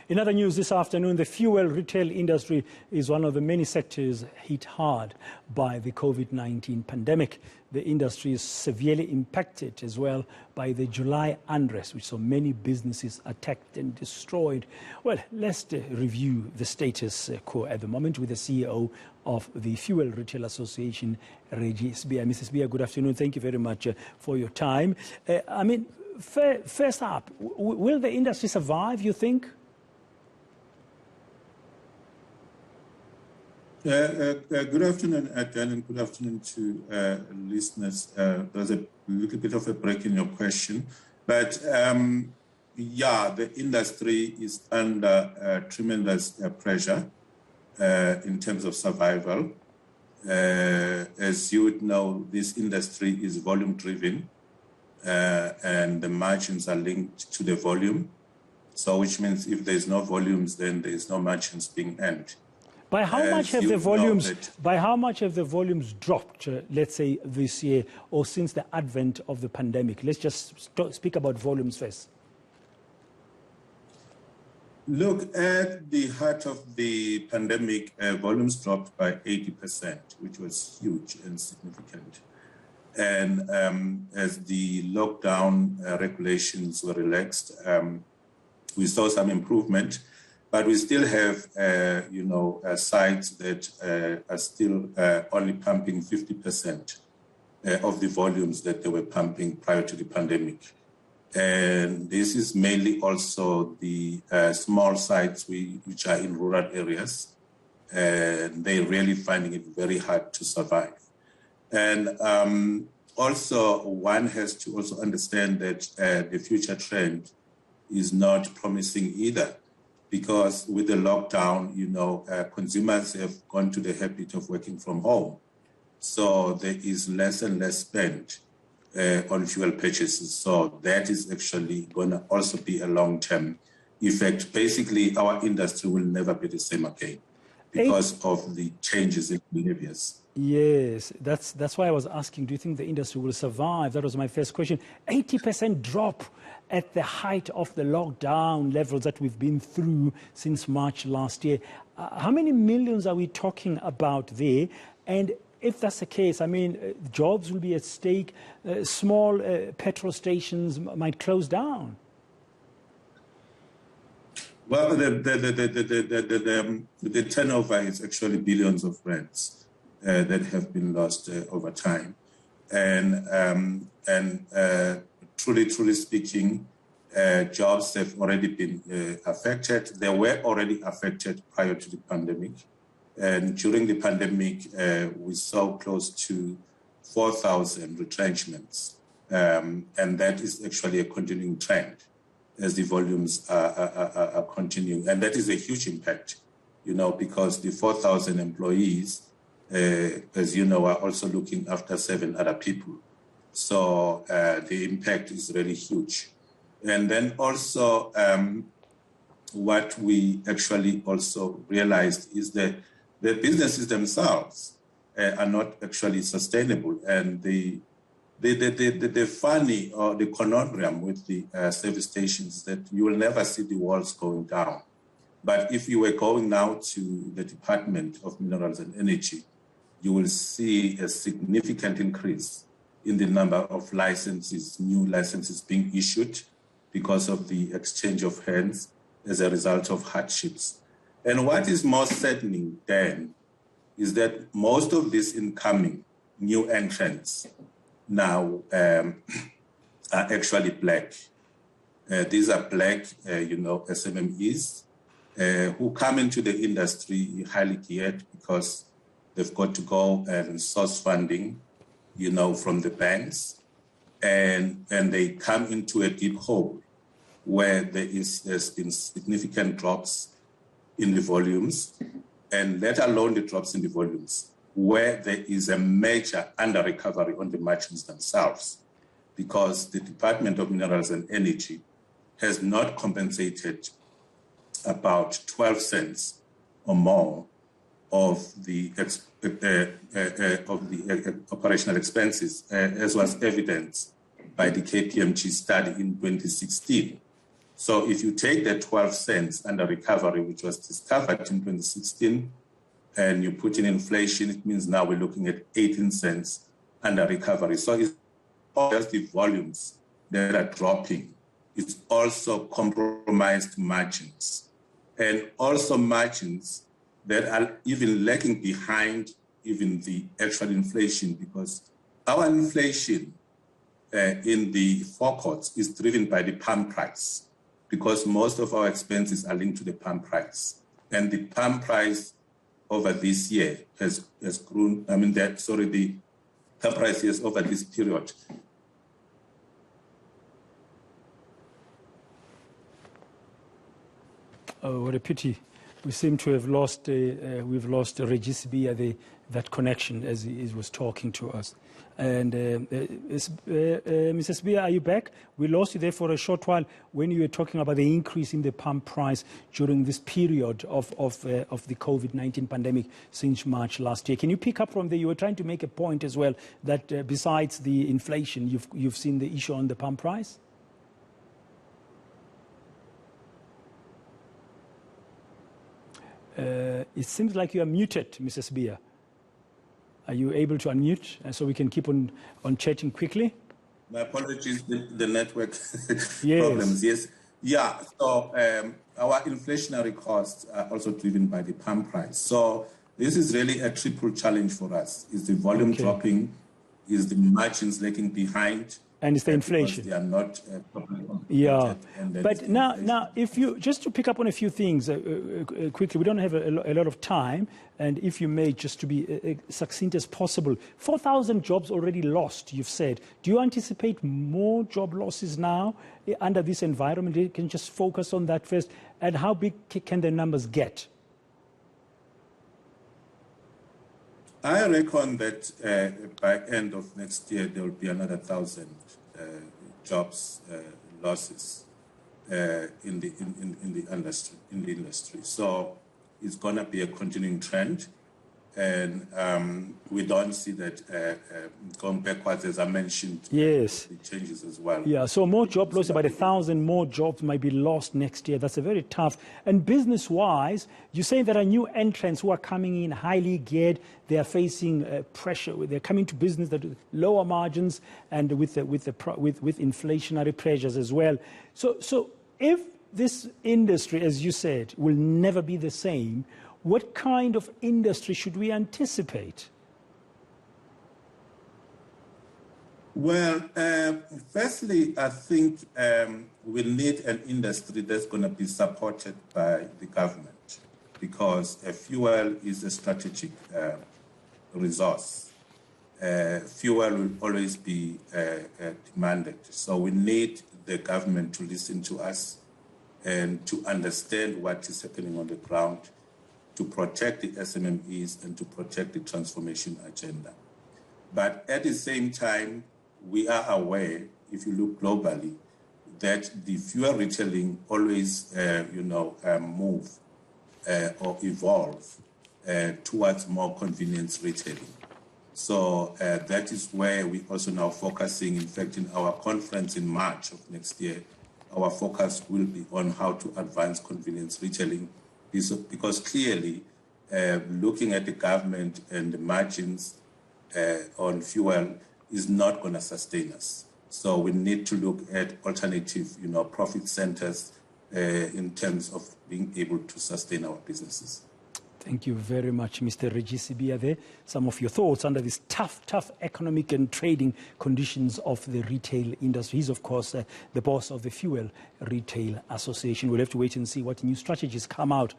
In other news this afternoon, the fuel retail industry is one of the many sectors hit hard by the COVID-19 pandemic. The industry is severely impacted as well by the July unrest, which saw many businesses attacked and destroyed. Well, let's review the status quo at the moment with the CEO of the Fuel Retail Association, Reggie Sibiya. Mr. Sibiya, good afternoon. Thank you very much for your time. First up, will the industry survive, you think? Good afternoon, Dan, and good afternoon to listeners. There's a little bit of a break in your question, but yeah, the industry is under tremendous pressure in terms of survival. As you would know, this industry is volume-driven, and the margins are linked to the volume. So, which means if there's no volumes, then there's no margins being earned. By how much have the volumes dropped, let's say, this year or since the advent of the pandemic? Let's just speak about volumes first. Look, at the heart of the pandemic, volumes dropped by 80%, which was huge and significant. And as the lockdown regulations were relaxed, we saw some improvement. But we still have, sites that are still only pumping 50% of the volumes that they were pumping prior to the pandemic. And this is mainly also the small sites which are in rural areas. And they're really finding it very hard to survive. And also, one has to also understand that the future trend is not promising either. Because with the lockdown, consumers have gone to the habit of working from home. So there is less and less spent on fuel purchases. So that is actually going to also be a long-term effect. Basically, our industry will never be the same again because of the changes in behaviors. Yes, that's why I was asking, do you think the industry will survive? That was my first question. 80% drop at the height of the lockdown levels that we've been through since March last year. How many millions are we talking about there? And if that's the case, jobs will be at stake. Small petrol stations might close down. Well, the turnover is actually billions of rands that have been lost over time. And truly speaking, jobs have already been affected. They were already affected prior to the pandemic. And during the pandemic, we saw close to 4,000 retrenchments. And that is actually a continuing trend as the volumes are continuing. And that is a huge impact, because the 4,000 employees, as you know, are also looking after 7 other people. So the impact is really huge. And then also what we actually also realized is that the businesses themselves are not actually sustainable. And the funny or the conundrum with the service stations is that you will never see the walls going down. But if you were going now to the Department of Minerals and Energy, you will see a significant increase in the number of licenses, new licenses being issued because of the exchange of hands as a result of hardships. And what is more saddening then is that most of these incoming new entrants now are actually black. These are black, SMMEs who come into the industry highly geared because they've got to go and source funding, from the banks, and they come into a deep hole where there's been significant drops in the volumes, and let alone the drops in the volumes, where there is a major under-recovery on the margins themselves, because the Department of Minerals and Energy has not compensated about 12 cents or more of the operational expenses, as was evidenced by the KPMG study in 2016. So if you take the 12 cents under recovery, which was discovered in 2016, and you put in inflation, it means now we're looking at 18 cents under recovery. So it's not just the volumes that are dropping, it's also compromised margins, and also margins that are even lagging behind even the actual inflation, because our inflation in the forecourts is driven by the palm price, because most of our expenses are linked to the palm price. And the palm price over this year has grown, the palm price is over this period. Oh, what a pity. We seem to have lost, we've lost Reggie Sibiya, that connection as he was talking to us. And Mr. Sibiya, are you back? We lost you there for a short while when you were talking about the increase in the palm price during this period of the COVID-19 pandemic since March last year. Can you pick up from there? You were trying to make a point as well that besides the inflation, you've seen the issue on the palm price? It seems like you are muted, Mr. Sibiya. Are you able to unmute so we can keep on chatting quickly? My apologies, the network Yes. problems. Yes. Yeah, so our inflationary costs are also driven by the palm price. So this is really a triple challenge for us. Is the volume dropping? Is the margins lagging behind? And it's the inflation. They are not properly yeah. But now, if you, just to pick up on a few things quickly, we don't have a lot of time, and if you may, just to be succinct as possible, 4,000 jobs already lost, you've said. Do you anticipate more job losses now under this environment? You can just focus on that first. And how big can the numbers get? I reckon that by end of next year, there will be another 1,000 jobs losses in the industry. So it's going to be a continuing trend, and we don't see that going backwards, as I mentioned. Yes, the changes as well. Yeah, so more job losses, about 1,000 more jobs might be lost next year. That's a very tough. And business-wise, you say there are new entrants who are coming in highly geared. They are facing pressure. They're coming to business that lower margins and with inflationary pressures as well. So if this industry, as you said, will never be the same, what kind of industry should we anticipate? Well, firstly, I think we need an industry that's going to be supported by the government, because fuel is a strategic resource. Fuel will always be demanded. So we need the government to listen to us and to understand what is happening on the ground, to protect the SMMEs and to protect the transformation agenda. But at the same time, we are aware, if you look globally, that the fuel retailing always, move or evolve towards more convenience retailing. So that is where we also now focusing. In fact, in our conference in March of next year, our focus will be on how to advance convenience retailing, because clearly, looking at the government and the margins on fuel is not going to sustain us. So we need to look at alternative, profit centers in terms of being able to sustain our businesses. Thank you very much, Mr. Reggie Sibiya there. Some of your thoughts under these tough economic and trading conditions of the retail industry. He's, of course, the boss of the Fuel Retail Association. We'll have to wait and see what new strategies come out